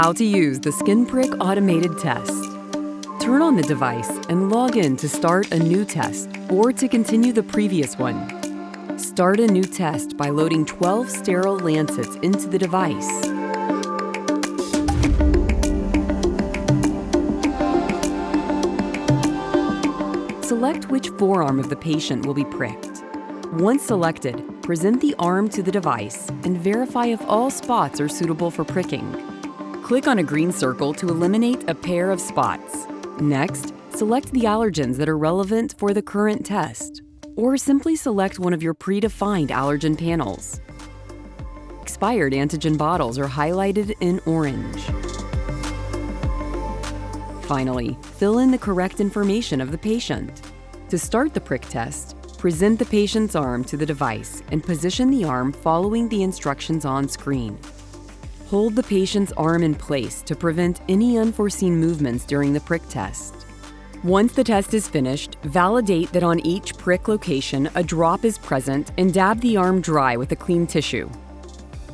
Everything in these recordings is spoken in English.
How to use the skin prick automated test. Turn on the device and log in to start a new test or to continue the previous one. Start a new test by loading 12 sterile lancets into the device. Select which forearm of the patient will be pricked. Once selected, present the arm to the device and verify if all spots are suitable for pricking. Click on a green circle to eliminate a pair of spots. Next, select the allergens that are relevant for the current test, or simply select one of your predefined allergen panels. Expired antigen bottles are highlighted in orange. Finally, fill in the correct information of the patient. To start the prick test, present the patient's arm to the device and position the arm following the instructions on screen. Hold the patient's arm in place to prevent any unforeseen movements during the prick test. Once the test is finished, validate that on each prick location a drop is present and dab the arm dry with a clean tissue.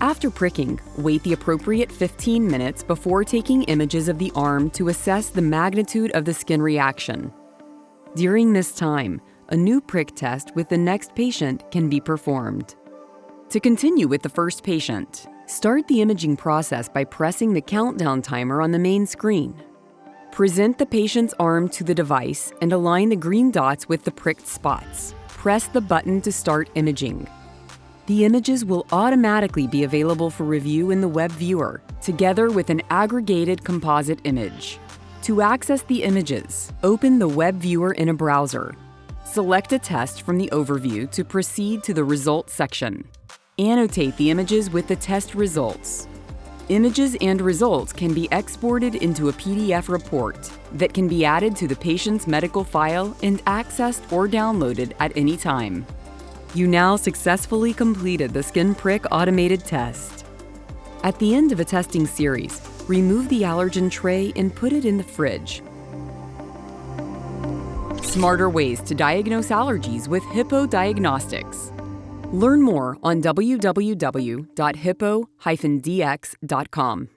After pricking, wait the appropriate 15 minutes before taking images of the arm to assess the magnitude of the skin reaction. During this time, a new prick test with the next patient can be performed. To continue with the first patient, start the imaging process by pressing the countdown timer on the main screen. Present the patient's arm to the device and align the green dots with the pricked spots. Press the button to start imaging. The images will automatically be available for review in the web viewer, together with an aggregated composite image. To access the images, open the web viewer in a browser. Select a test from the overview to proceed to the results section. Annotate the images with the test results. Images and results can be exported into a PDF report that can be added to the patient's medical file and accessed or downloaded at any time. You now successfully completed the skin prick automated test. At the end of a testing series, remove the allergen tray and put it in the fridge. Smarter ways to diagnose allergies with Hippo Diagnostics. Learn more on www.hippo-dx.com.